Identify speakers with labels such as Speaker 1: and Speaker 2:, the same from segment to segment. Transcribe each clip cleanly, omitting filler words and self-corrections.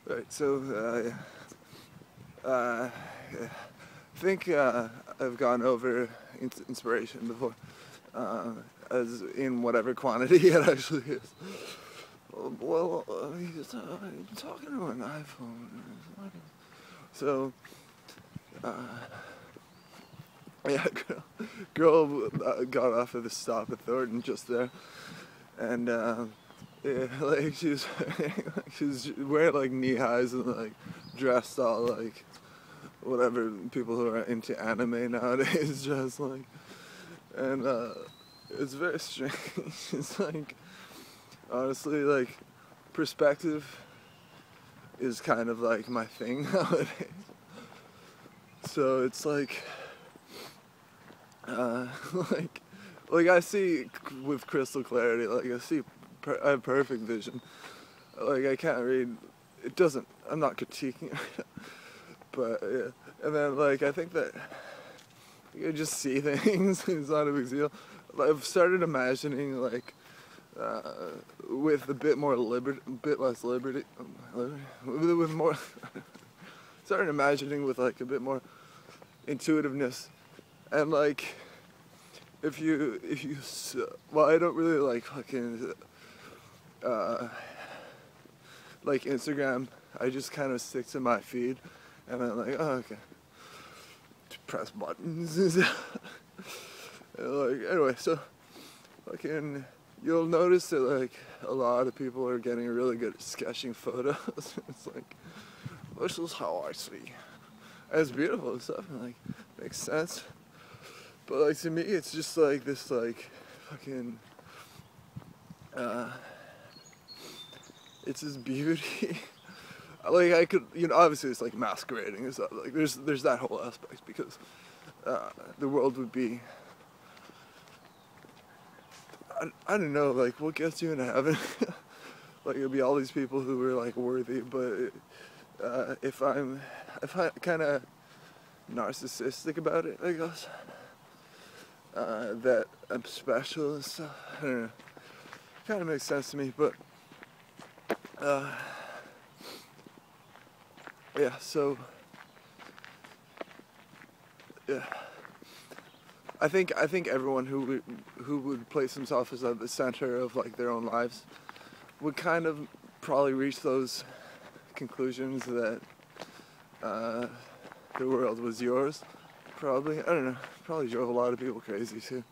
Speaker 1: Right, so I think I've gone over inspiration before, as in whatever quantity it actually is. Well, he's talking to an iPhone. So, uh, yeah, girl got off at the stop at Thornton just there, and yeah, like she was wearing like knee highs and like dressed all like whatever people who are into anime nowadays dress like, and it's very strange. It's like honestly like perspective is kind of like my thing nowadays. So it's like uh, like like I see with crystal clarity. Like I have perfect vision. Like I can't read. It doesn't. I'm not critiquing it, but yeah. And then like I think that you just see things. It's not a big deal. I've started imagining like uh, with a bit more liberty, bit less liberty, with more. Started imagining with like a bit more intuitiveness, and like if you well, I don't really like fucking like Instagram. I just kind of stick to my feed, and I'm like, oh, okay, press buttons. Like anyway, so fucking you'll notice that like a lot of people are getting really good at sketching photos. It's like this is how I see. And it's beautiful and stuff, and like makes sense. But like to me, it's just like this like fucking it's this beauty. Like I could, obviously it's like masquerading and stuff. Like there's that whole aspect because the world would be. I don't know, like what gets you into heaven? Like it'll be all these people who are like worthy, but if I'm kind of narcissistic about it, I guess that I'm special and stuff. I don't know. Kind of makes sense to me, but yeah. So yeah. I think everyone who would place themselves as at the center of like their own lives would kind of probably reach those conclusions that the world was yours. Probably, I don't know. Probably drove a lot of people crazy too.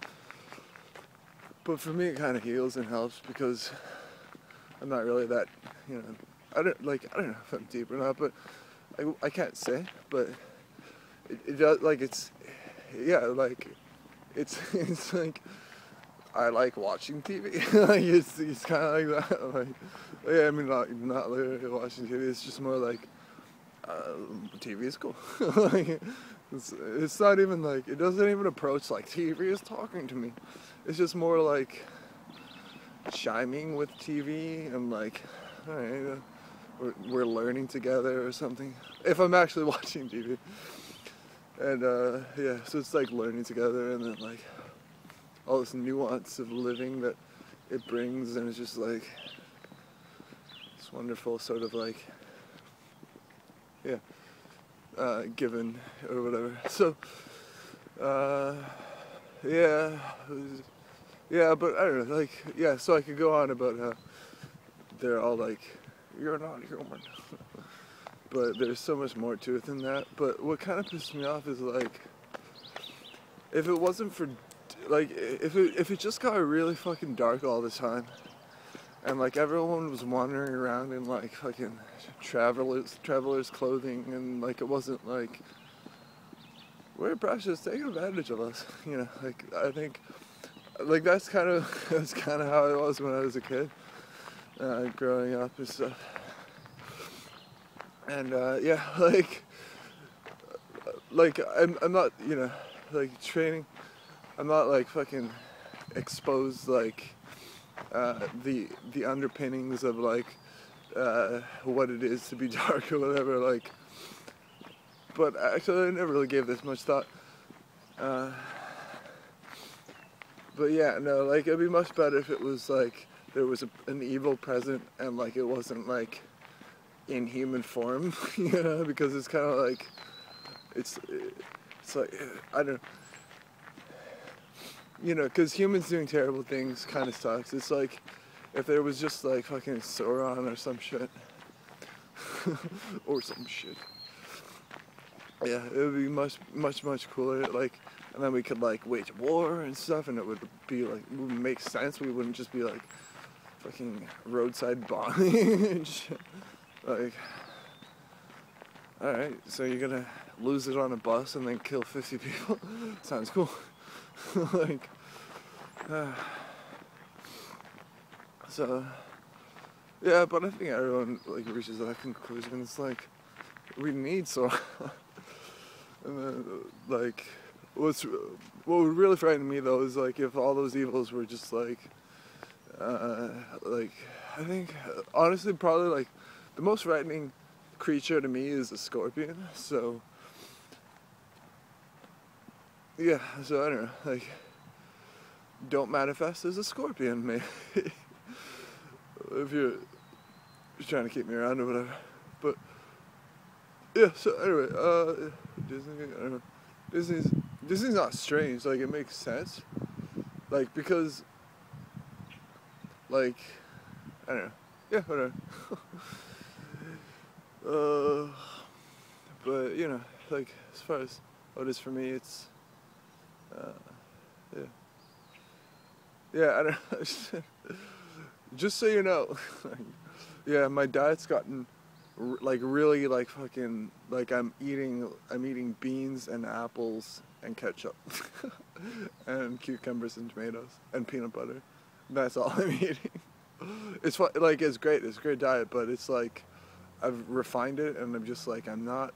Speaker 1: But for me, it kind of heals and helps because I'm not really that, I don't know if I'm deep or not, but I can't say. But it does like like it's like I like watching TV. Like it's kind of like that. Like yeah, I mean not literally watching TV. It's just more like TV is cool. Like it's not even like it doesn't even approach like TV is talking to me. It's just more like chiming with TV and like all right, we're learning together or something. If I'm actually watching TV. And yeah, so it's like learning together and then like all this nuance of living that it brings, and it's just like this wonderful sort of like yeah, given or whatever. So yeah, yeah, but I don't know, like yeah. So I could go on about how they're all like, you're not human, but there's so much more to it than that. But what kind of pissed me off is like, if it wasn't for like if it just got really fucking dark all the time, and like everyone was wandering around in like fucking travelers clothing, and like it wasn't like we're precious, take advantage of us, like I think like that's kind of how it was when I was a kid, growing up and stuff. And yeah, like I'm not like training. I'm not like fucking exposed like the underpinnings of like what it is to be dark or whatever. Like, but actually, I never really gave this much thought. But yeah, no, like it'd be much better if it was like there was an evil present and like it wasn't like in human form, you know, because it's kind of like, it's like, I don't know, you know, because humans doing terrible things kind of sucks. It's like, if there was just like fucking Sauron or some shit, or some shit, yeah, it would be much cooler, like, and then we could like wage war and stuff, and it would be like, it would make sense. We wouldn't just be like fucking roadside bombing and shit. Like, alright, so you're gonna lose it on a bus and then kill 50 people? Sounds cool. Like, so, yeah, but I think everyone, like, reaches that conclusion. It's like, we need so. And then, like, what would really frighten me, though, is, like, if all those evils were just, like, I think, honestly, probably, like, the most frightening creature to me is a scorpion, so, yeah, so I don't know, like, don't manifest as a scorpion, maybe, if you're trying to keep me around or whatever, but, yeah, so anyway, Disney, I don't know, Disney's not strange, like, it makes sense, like, because, like, I don't know, yeah, whatever, but, you know, like, as far as what it is for me, it's, yeah. Yeah, I don't know. Just so you know, yeah, my diet's gotten, like, really, like, fucking, like, I'm eating beans and apples and ketchup, and cucumbers and tomatoes, and peanut butter. That's all I'm eating. It's fun, like, it's great, it's a great diet, but it's like, I've refined it, and I'm just like, I'm not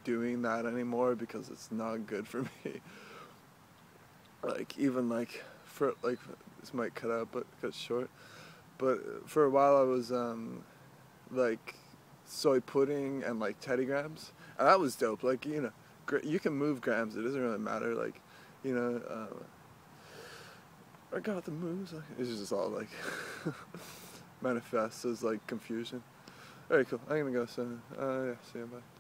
Speaker 1: doing that anymore because it's not good for me. Like, even like, for like, this might cut out, but cut short, but for a while I was like soy pudding and like Teddy Grahams, and that was dope. Like, you know, you can move grams, it doesn't really matter, like, you know, I got the moves, like, it's just all like manifests as like confusion. Alright, cool, I'm gonna go, so yeah, see you, bye.